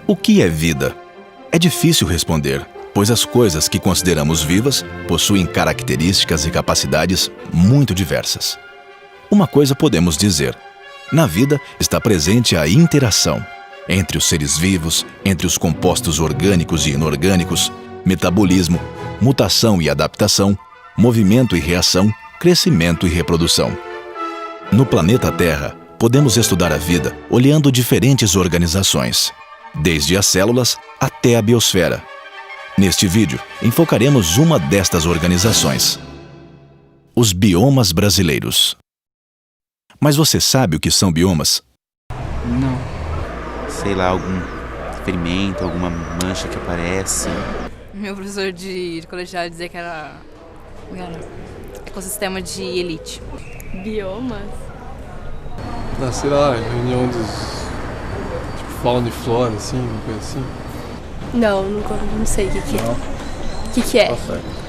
O que é vida? É difícil responder, pois as coisas que consideramos vivas possuem características e capacidades muito diversas. Uma coisa podemos dizer: na vida está presente a interação entre os seres vivos, entre os compostos orgânicos e inorgânicos, metabolismo, mutação e adaptação, movimento e reação, crescimento e reprodução. No planeta Terra, podemos estudar a vida olhando diferentes organizações, desde as células até a biosfera. Neste vídeo, enfocaremos uma destas organizações: os biomas brasileiros. Mas você sabe o que são biomas? Não. Sei lá, algum ferimento, alguma mancha que aparece. Meu professor de colegial dizia que era ecossistema de elite. Biomas? Sei lá, reunião dos... tipo, fauna e flora, assim, uma coisa assim. Não sei o que é. O que é? Tá certo.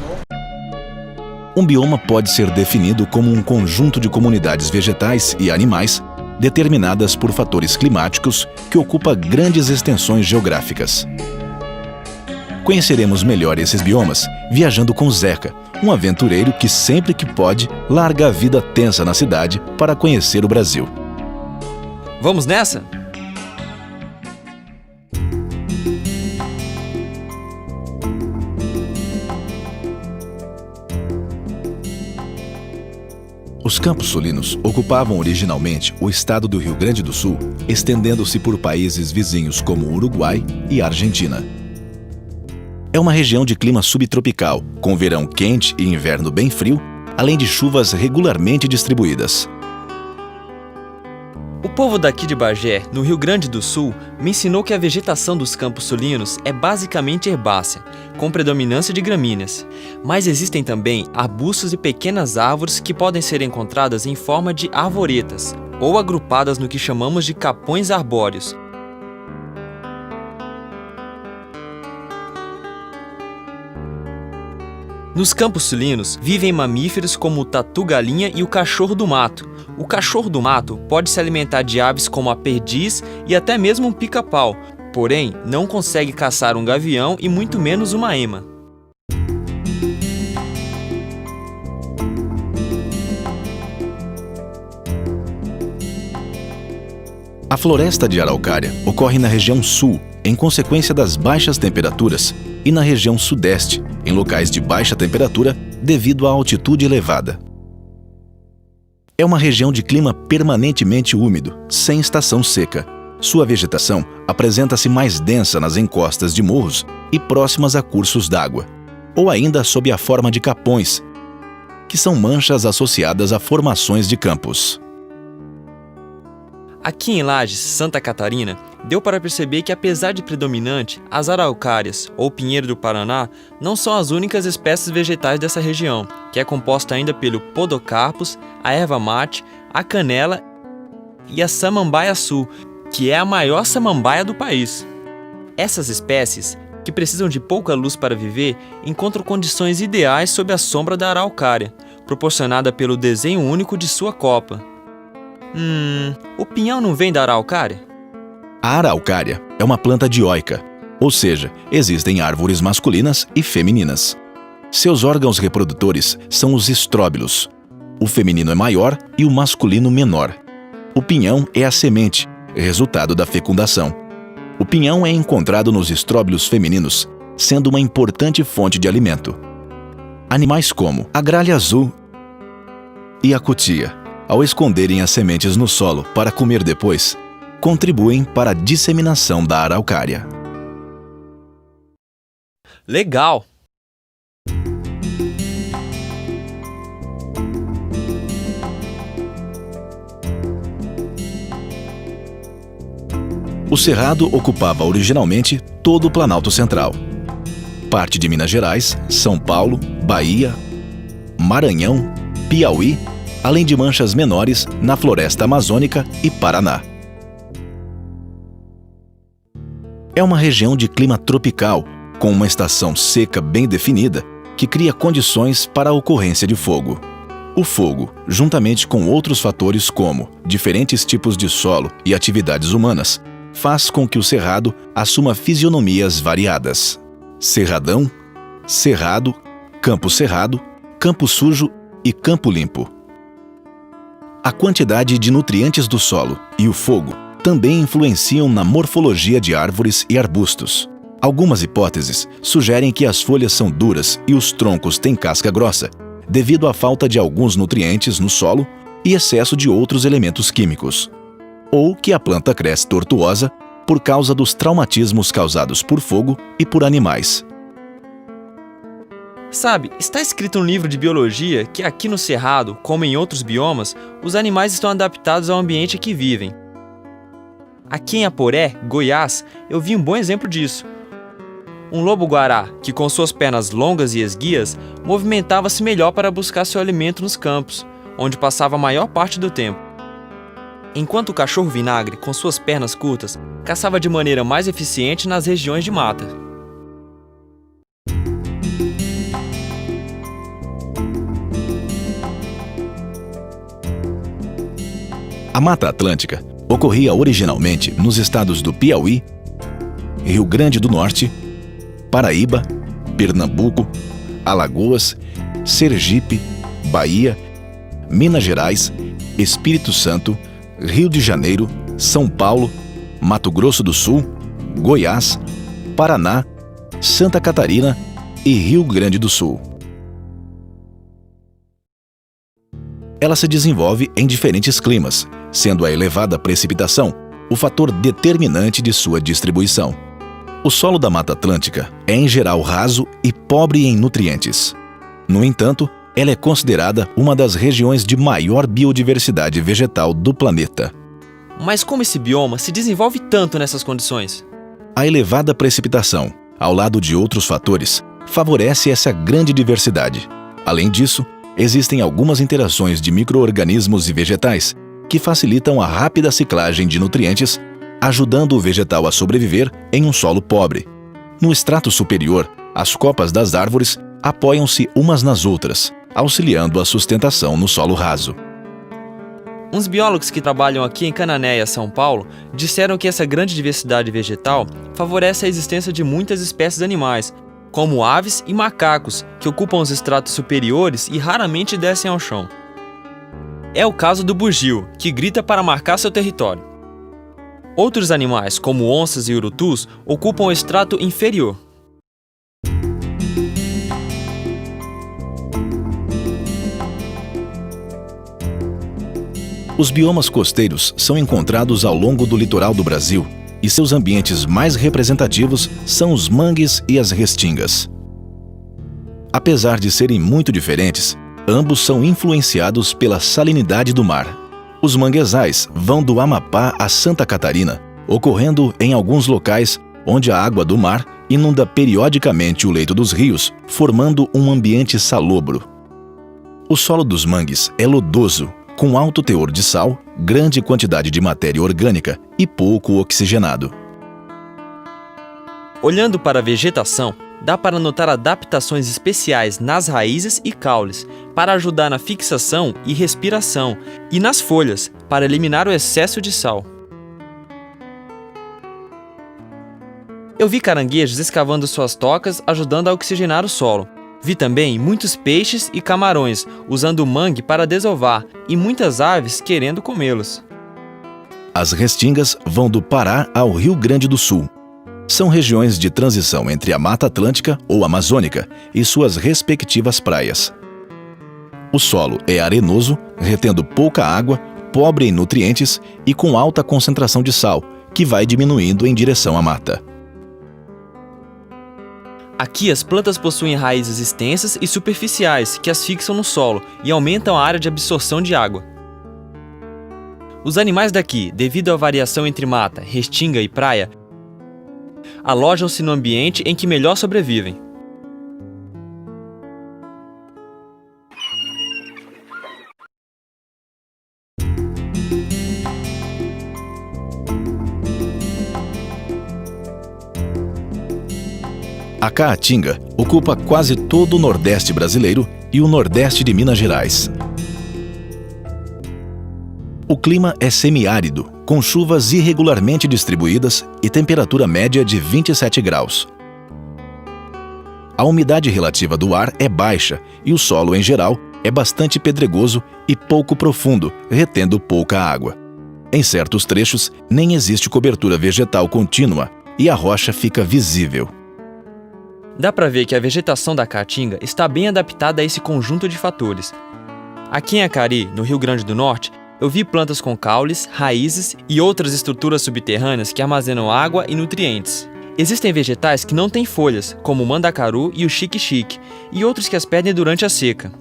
Um bioma pode ser definido como um conjunto de comunidades vegetais e animais determinadas por fatores climáticos que ocupa grandes extensões geográficas. Conheceremos melhor esses biomas viajando com Zeca, um aventureiro que sempre que pode larga a vida tensa na cidade para conhecer o Brasil. Vamos nessa? Os Campos Sulinos ocupavam originalmente o estado do Rio Grande do Sul, estendendo-se por países vizinhos como Uruguai e Argentina. É uma região de clima subtropical, com verão quente e inverno bem frio, além de chuvas regularmente distribuídas. O povo daqui de Bagé, no Rio Grande do Sul, me ensinou que a vegetação dos Campos Sulinos é basicamente herbácea, com predominância de gramíneas. Mas existem também arbustos e pequenas árvores que podem ser encontradas em forma de arvoretas, ou agrupadas no que chamamos de capões arbóreos. Nos Campos Sulinos vivem mamíferos como o tatu-galinha e o cachorro do mato. O cachorro do mato pode se alimentar de aves como a perdiz e até mesmo um pica-pau, porém não consegue caçar um gavião e muito menos uma ema. A floresta de araucária ocorre na região sul, em consequência das baixas temperaturas, e na região sudeste, em locais de baixa temperatura devido à altitude elevada. É uma região de clima permanentemente úmido, sem estação seca. Sua vegetação apresenta-se mais densa nas encostas de morros e próximas a cursos d'água, ou ainda sob a forma de capões, que são manchas associadas a formações de campos. Aqui em Lages, Santa Catarina, deu para perceber que, apesar de predominante, as araucárias, ou pinheiro do Paraná, não são as únicas espécies vegetais dessa região, que é composta ainda pelo podocarpus, a erva mate, a canela e a samambaia-açu, que é a maior samambaia do país. Essas espécies, que precisam de pouca luz para viver, encontram condições ideais sob a sombra da araucária, proporcionada pelo desenho único de sua copa. O pinhão não vem da araucária? A araucária é uma planta dioica, ou seja, existem árvores masculinas e femininas. Seus órgãos reprodutores são os estróbilos. O feminino é maior e o masculino menor. O pinhão é a semente, resultado da fecundação. O pinhão é encontrado nos estróbilos femininos, sendo uma importante fonte de alimento. Animais como a gralha azul e a cutia, ao esconderem as sementes no solo para comer depois, contribuem para a disseminação da araucária. Legal! O Cerrado ocupava originalmente todo o Planalto Central. Parte de Minas Gerais, São Paulo, Bahia, Maranhão, Piauí, além de manchas menores na Floresta Amazônica e Paraná. É uma região de clima tropical, com uma estação seca bem definida, que cria condições para a ocorrência de fogo. O fogo, juntamente com outros fatores como diferentes tipos de solo e atividades humanas, faz com que o Cerrado assuma fisionomias variadas. Cerradão, Cerrado, Campo Cerrado, Campo Sujo e Campo Limpo. A quantidade de nutrientes do solo e o fogo também influenciam na morfologia de árvores e arbustos. Algumas hipóteses sugerem que as folhas são duras e os troncos têm casca grossa, devido à falta de alguns nutrientes no solo e excesso de outros elementos químicos. Ou que a planta cresce tortuosa por causa dos traumatismos causados por fogo e por animais. Sabe, está escrito no livro de biologia que aqui no Cerrado, como em outros biomas, os animais estão adaptados ao ambiente em que vivem. Aqui em Aporé, Goiás, eu vi um bom exemplo disso. Um lobo-guará, que com suas pernas longas e esguias, movimentava-se melhor para buscar seu alimento nos campos, onde passava a maior parte do tempo. Enquanto o cachorro-vinagre, com suas pernas curtas, caçava de maneira mais eficiente nas regiões de mata. A Mata Atlântica ocorria originalmente nos estados do Piauí, Rio Grande do Norte, Paraíba, Pernambuco, Alagoas, Sergipe, Bahia, Minas Gerais, Espírito Santo, Rio de Janeiro, São Paulo, Mato Grosso do Sul, Goiás, Paraná, Santa Catarina e Rio Grande do Sul. Ela se desenvolve em diferentes climas, sendo a elevada precipitação o fator determinante de sua distribuição. O solo da Mata Atlântica é em geral raso e pobre em nutrientes. No entanto, ela é considerada uma das regiões de maior biodiversidade vegetal do planeta. Mas como esse bioma se desenvolve tanto nessas condições? A elevada precipitação, ao lado de outros fatores, favorece essa grande diversidade. Além disso, existem algumas interações de micro-organismos e vegetais que facilitam a rápida ciclagem de nutrientes, ajudando o vegetal a sobreviver em um solo pobre. No extrato superior, as copas das árvores apoiam-se umas nas outras, auxiliando a sustentação no solo raso. Uns biólogos que trabalham aqui em Cananéia, São Paulo, disseram que essa grande diversidade vegetal favorece a existência de muitas espécies animais, como aves e macacos, que ocupam os estratos superiores e raramente descem ao chão. É o caso do bugio, que grita para marcar seu território. Outros animais, como onças e urutus, ocupam o estrato inferior. Os biomas costeiros são encontrados ao longo do litoral do Brasil e seus ambientes mais representativos são os mangues e as restingas. Apesar de serem muito diferentes, ambos são influenciados pela salinidade do mar. Os manguezais vão do Amapá a Santa Catarina, ocorrendo em alguns locais onde a água do mar inunda periodicamente o leito dos rios, formando um ambiente salobro. O solo dos mangues é lodoso, com alto teor de sal, grande quantidade de matéria orgânica e pouco oxigenado. Olhando para a vegetação, dá para notar adaptações especiais nas raízes e caules, para ajudar na fixação e respiração, e nas folhas, para eliminar o excesso de sal. Eu vi caranguejos escavando suas tocas, ajudando a oxigenar o solo. Vi também muitos peixes e camarões usando o mangue para desovar, e muitas aves querendo comê-los. As restingas vão do Pará ao Rio Grande do Sul. São regiões de transição entre a Mata Atlântica ou Amazônica e suas respectivas praias. O solo é arenoso, retendo pouca água, pobre em nutrientes e com alta concentração de sal, que vai diminuindo em direção à mata. Aqui as plantas possuem raízes extensas e superficiais que as fixam no solo e aumentam a área de absorção de água. Os animais daqui, devido à variação entre mata, restinga e praia, alojam-se no ambiente em que melhor sobrevivem. A caatinga ocupa quase todo o Nordeste brasileiro e o Nordeste de Minas Gerais. O clima é semiárido, com chuvas irregularmente distribuídas e temperatura média de 27 graus. A umidade relativa do ar é baixa e o solo, em geral, é bastante pedregoso e pouco profundo, retendo pouca água. Em certos trechos, nem existe cobertura vegetal contínua e a rocha fica visível. Dá para ver que a vegetação da Caatinga está bem adaptada a esse conjunto de fatores. Aqui em Acari, no Rio Grande do Norte, eu vi plantas com caules, raízes e outras estruturas subterrâneas que armazenam água e nutrientes. Existem vegetais que não têm folhas, como o mandacaru e o xique-xique, e outros que as perdem durante a seca.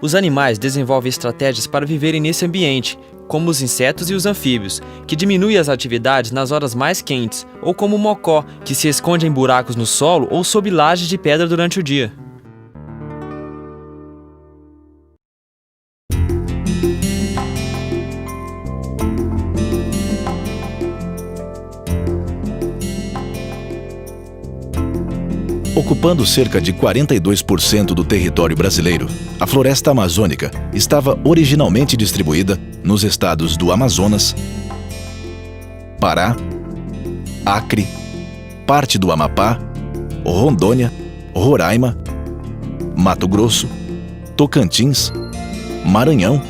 Os animais desenvolvem estratégias para viverem nesse ambiente, como os insetos e os anfíbios, que diminuem as atividades nas horas mais quentes, ou como o mocó, que se esconde em buracos no solo ou sob lajes de pedra durante o dia. Ocupando cerca de 42% do território brasileiro, a floresta amazônica estava originalmente distribuída nos estados do Amazonas, Pará, Acre, parte do Amapá, Rondônia, Roraima, Mato Grosso, Tocantins, Maranhão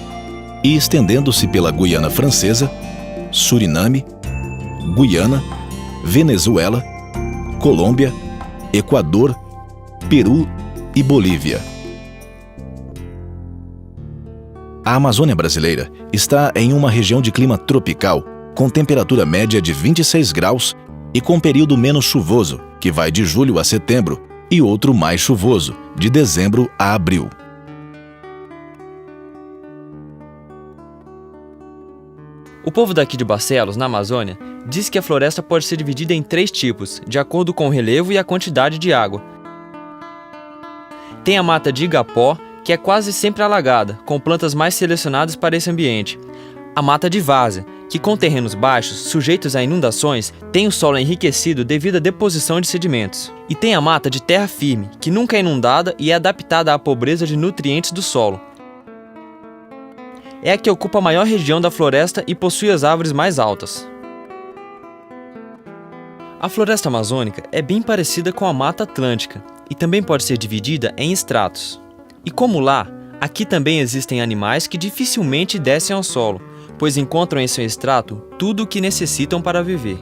e estendendo-se pela Guiana Francesa, Suriname, Guiana, Venezuela, Colômbia, Equador, Peru e Bolívia. A Amazônia brasileira está em uma região de clima tropical, com temperatura média de 26 graus e com período menos chuvoso, que vai de julho a setembro, e outro mais chuvoso, de dezembro a abril. O povo daqui de Barcelos, na Amazônia, diz que a floresta pode ser dividida em 3 tipos, de acordo com o relevo e a quantidade de água. Tem a mata de igapó, que é quase sempre alagada, com plantas mais selecionadas para esse ambiente. A mata de várzea, que com terrenos baixos, sujeitos a inundações, tem o solo enriquecido devido à deposição de sedimentos. E tem a mata de terra firme, que nunca é inundada e é adaptada à pobreza de nutrientes do solo. É a que ocupa a maior região da floresta e possui as árvores mais altas. A floresta amazônica é bem parecida com a Mata Atlântica e também pode ser dividida em estratos. E como lá, aqui também existem animais que dificilmente descem ao solo, pois encontram em seu estrato tudo o que necessitam para viver.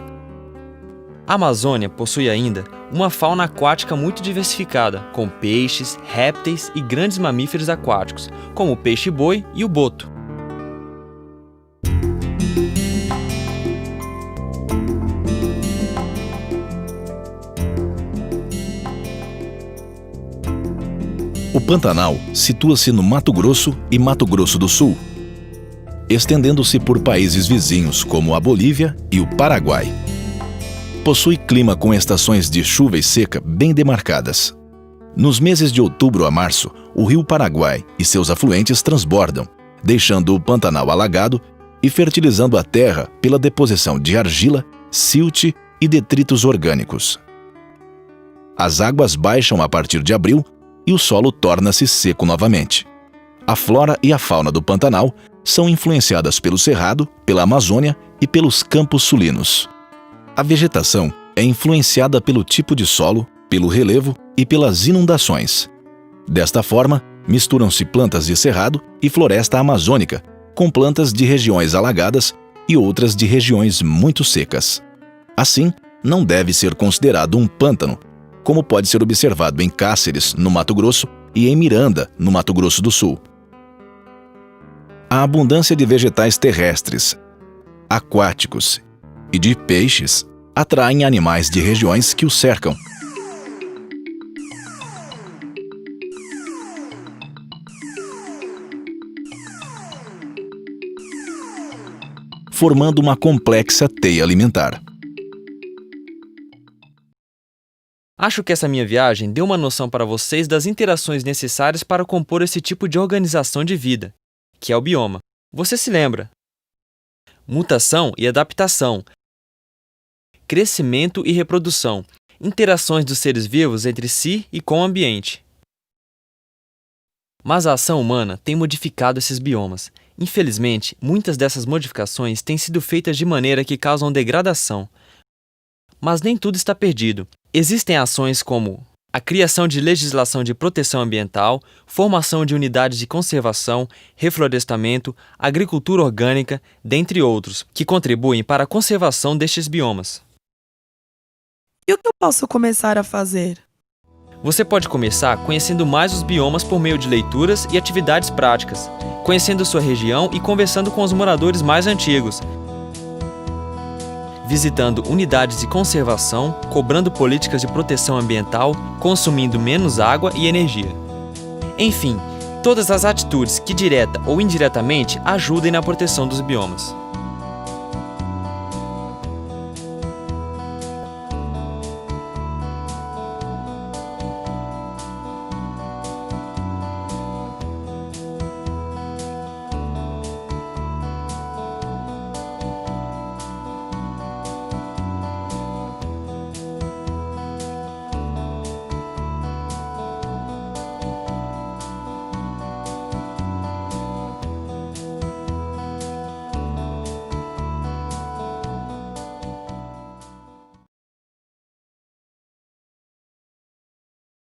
A Amazônia possui ainda uma fauna aquática muito diversificada, com peixes, répteis e grandes mamíferos aquáticos, como o peixe-boi e o boto. O Pantanal situa-se no Mato Grosso e Mato Grosso do Sul, estendendo-se por países vizinhos como a Bolívia e o Paraguai. Possui clima com estações de chuva e seca bem demarcadas. Nos meses de outubro a março, o rio Paraguai e seus afluentes transbordam, deixando o Pantanal alagado e fertilizando a terra pela deposição de argila, silt e detritos orgânicos. As águas baixam a partir de abril e o solo torna-se seco novamente. A flora e a fauna do Pantanal são influenciadas pelo Cerrado, pela Amazônia e pelos campos sulinos. A vegetação é influenciada pelo tipo de solo, pelo relevo e pelas inundações. Desta forma, misturam-se plantas de cerrado e floresta amazônica, com plantas de regiões alagadas e outras de regiões muito secas. Assim, não deve ser considerado um pântano, como pode ser observado em Cáceres, no Mato Grosso, e em Miranda, no Mato Grosso do Sul. A abundância de vegetais terrestres, aquáticos e de peixes atraem animais de regiões que o cercam. formando uma complexa teia alimentar. Acho que essa minha viagem deu uma noção para vocês das interações necessárias para compor esse tipo de organização de vida, que é o bioma. Você se lembra? Mutação e adaptação, crescimento e reprodução, interações dos seres vivos entre si e com o ambiente. Mas a ação humana tem modificado esses biomas. Infelizmente, muitas dessas modificações têm sido feitas de maneira que causam degradação. Mas nem tudo está perdido. Existem ações como a criação de legislação de proteção ambiental, formação de unidades de conservação, reflorestamento, agricultura orgânica, dentre outros, que contribuem para a conservação destes biomas. E o que eu posso começar a fazer? Você pode começar conhecendo mais os biomas por meio de leituras e atividades práticas, conhecendo sua região e conversando com os moradores mais antigos, visitando unidades de conservação, cobrando políticas de proteção ambiental, consumindo menos água e energia. Enfim, todas as atitudes que direta ou indiretamente ajudem na proteção dos biomas.